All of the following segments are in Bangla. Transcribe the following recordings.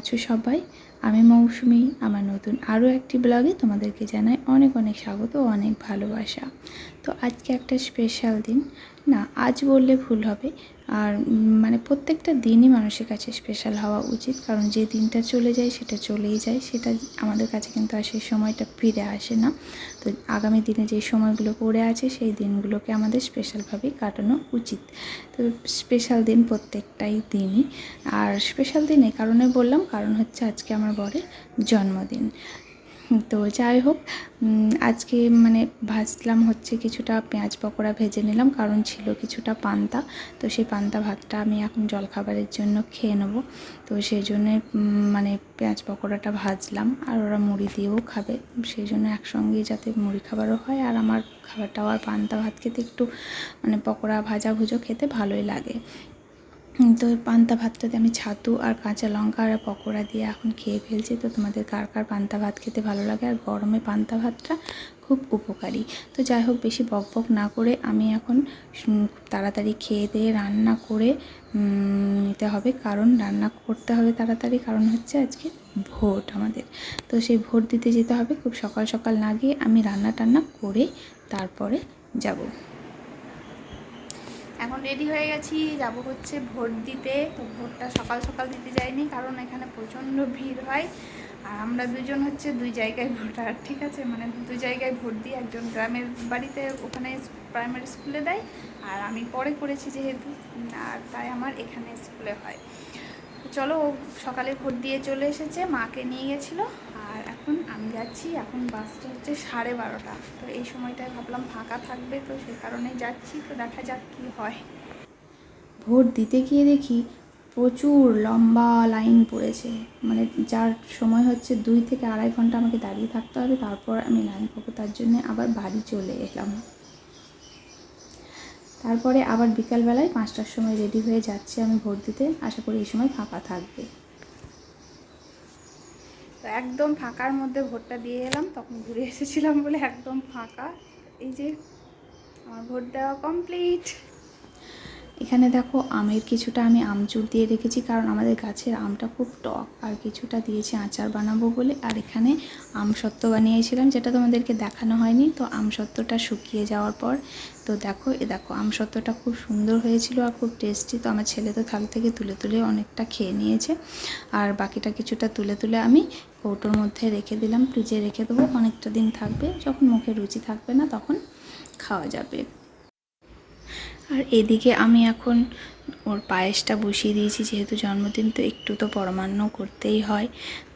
আছো সবাই? আমি মৌসুমি। আমার নতুন আরও একটি ব্লগে তোমাদেরকে জানাই অনেক অনেক স্বাগত ও অনেক ভালোবাসা। তো আজকে একটা স্পেশাল দিন, না আজ বললে ভুল হবে। আর মানে প্রত্যেকটা দিনই মানুষের কাছে স্পেশাল হওয়া উচিত, কারণ যে দিনটা চলে যায় সেটা চলেই যায়, সেটা আমাদের কাছে কিন্তু আর সেই সময়টা ফিরে আসে না। তো আগামী দিনে যে সময়গুলো পড়ে আছে সেই দিনগুলোকে আমাদের স্পেশালভাবেই কাটানো উচিত। তো স্পেশাল দিন প্রত্যেকটাই দিনই। আর স্পেশাল দিন এই কারণে বললাম, কারণ হচ্ছে আজকে আমার বরের জন্মদিন। তো যাই হোক, আজকে মানে ভাজলাম হচ্ছে কিছুটা পেঁয়াজ পকোড়া ভেজে নিলাম, কারণ ছিল কিছুটা পান্তা। তো সেই পান্তা ভাতটা আমি এখন জলখাবারের জন্য খেয়ে নেবো। তো সেই জন্যে মানে পেঁয়াজ পকোড়াটা ভাজলাম, আর ওরা মুড়ি দিয়েও খাবে, সেই জন্য একসঙ্গেই যাতে মুড়ি খাবারও হয় আর আমার খাবারটাও। আর পান্তা ভাত খেতে একটু মানে পকোড়া ভাজা ভুজো খেতে ভালোই লাগে। তো পান্তা ভাতটাতে আমি ছাতু আর কাঁচা লঙ্কা আর পকোড়া দিয়ে এখন খেয়ে ফেলছি। তো তোমাদের কার কার পান্তা ভাত খেতে ভালো লাগে? আর গরমে পান্তা ভাতটা খুব উপকারী। তো যাই হোক, বেশি বক বক না করে আমি এখন খুব তাড়াতাড়ি খেয়ে দিয়ে রান্না করে নিতে হবে, কারণ রান্না করতে হবে তাড়াতাড়ি, কারণ হচ্ছে আজকে ভোট আমাদের। তো সেই ভোট দিতে যেতে হবে, খুব সকাল সকাল না গিয়ে আমি রান্না টান্না করে তারপরে যাব। এখন রেডি হয়ে গেছি, যাব হচ্ছে ভোট দিতে। তো ভোটটা সকাল সকাল দিতে যাইনি, কারণ এখানে প্রচণ্ড ভিড় হয়। আর আমরা দুজন হচ্ছে দুই জায়গায় ভোটার, ঠিক আছে, মানে দুই জায়গায় ভোট দিই। একজন গ্রামের বাড়িতে, ওখানে প্রাইমারি স্কুলে দেয়, আর আমি পরে করেছি যেহেতু, আর তাই আমার এখানে স্কুলে হয়। তো চলো, ও সকালে ভোট দিয়ে চলে এসেছে, মাকে নিয়ে গেছিলো। আর এখন আমি যাচ্ছি, এখন বাসটা হচ্ছে 12:30। তো এই সময়টায় ভাবলাম ফাঁকা থাকবে, তো সেই কারণেই যাচ্ছি। তো দেখা যাক কী হয়। ভোট দিতে গিয়ে দেখি প্রচুর লম্বা লাইন পড়েছে, মানে যার সময় হচ্ছে 2 থেকে আড়াই ঘন্টা আমাকে দাঁড়িয়ে থাকতে হবে, তারপর আমি লাইন পাবো। তার জন্য আবার বাড়ি চলে এলাম। তারপরে আবার বিকালবেলায় 5টার সময় রেডি হয়ে যাচ্ছি আমি ভোট দিতে। আশা করি এই সময় ফাঁকা থাকবে। তো একদম ফাঁকার মধ্যে ভোটটা দিয়ে এলাম, তখন ঘুরে এসেছিলাম বলে একদম ফাঁকা। এই যে আমার ভোট দেওয়া কমপ্লিট। এখানে দেখো, আমের কিছুটা আমি আমচুর দিয়ে রেখেছি, কারণ আমাদের গাছের আমটা খুব টক, আর কিছুটা দিয়েছি আচার বানাবো বলে। আর এখানে আমসত্ত্ব বানিয়েছিলাম, যেটা তোমাদেরকে দেখানো হয়নি। তো আমসত্ত্বটা শুকিয়ে যাওয়ার পর, তো দেখো দেখো আমসত্ত্বটা খুব সুন্দর হয়েছিল আর খুব টেস্টি। তো আমার ছেলে তো থাল থেকে তুলে তুলে অনেকটা খেয়ে নিয়েছে, আর বাকিটা কিছুটা তুলে তুলে আমি কৌটোর মধ্যে রেখে দিলাম, ফ্রিজে রেখে দেবো, অনেকটা দিন থাকবে। যখন মুখে রুচি থাকবে না তখন খাওয়া যাবে। আর এদিকে আমি এখন ওর পায়েসটা বসিয়ে দিয়েছি, যেহেতু জন্মদিন তো একটু তো পরমান্ন করতেই হয়।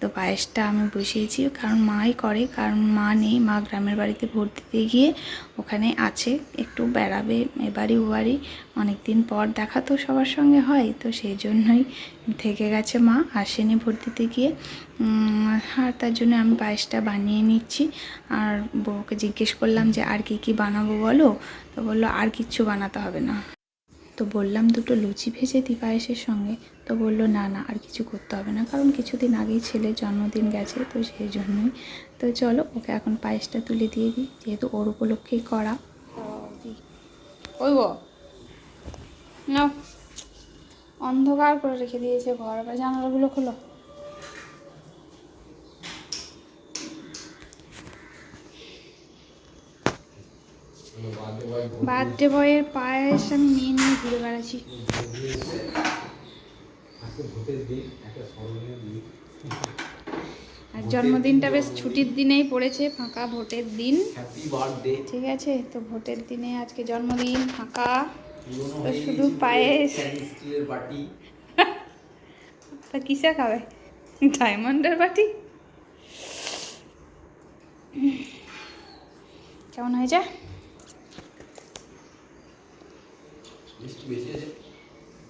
তো পায়েসটা আমি বসিয়েছি, কারণ মাই করে, কারণ মা নেই, মা গ্রামের বাড়িতে ভোট দিতে গিয়ে ওখানে আছে, একটু বেড়াবে এবারই ও বাড়ি। অনেক দিন পর দেখা তো সবার সঙ্গে হয়, তো সেই জন্যই থেকে গেছে, মা আসেনি ভোট দিতে গিয়ে। আর তার জন্য আমি পায়েসটা বানিয়ে নিচ্ছি। আর বউকে জিজ্ঞেস করলাম যে আর কি বানাবো বলো? তো বললো আর কিচ্ছু বানাতে হবে না। তো বললাম দুটো লুচি ভেজে দিই পায়েসের সঙ্গে। তো বললো না না, আর কিছু করতে হবে না, কারণ কিছুদিন আগেই ছেলের জন্মদিন গেছে, তো সেই জন্যই। তো চলো, ওকে এখন পায়েসটা তুলে দিয়ে দিই, যেহেতু ওর উপলক্ষেই করা। ওই গো না, অন্ধকার করে রেখে দিয়েছে ঘর, আবার জানালাগুলো খোলো। বার্থডে বয়ের পায়েস আমি নিয়ে নিয়ে ঘুরে বেড়াচ্ছি। আর জন্মদিনটা বেশ ছুটির দিনেই পড়েছে, ফাঁকা ভোটের দিন, ঠিক আছে। তো ভোটের দিনে আজকে জন্মদিন, ফাঁকা, তো শুধু পায়েস। তা কিসে খাবে? ডায়মন্ডের বাটি। কেমন হয়েছে?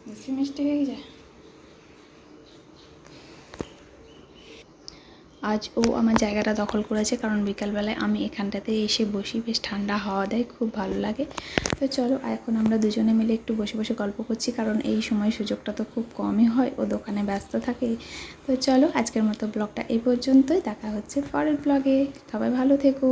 বেশি মিষ্টি হয়ে গেছে। আজ ও আমার জায়গাটা দখল করেছে, কারণ বিকালবেলায় আমি এখানটাতে এসে বসি, বেশ ঠান্ডা হাওয়া দেয়, খুব ভালো লাগে। তো চলো, এখন আমরা দুজনে মিলে একটু বসে বসে গল্প করছি, কারণ এই সময় সুযোগটা তো খুব কমই হয়, ও দোকানে ব্যস্ত থাকে। তো চলো, আজকের মতো ব্লগটা এই পর্যন্তই, দেখা হচ্ছে পরের ব্লগে। সবাই ভালো থেকো।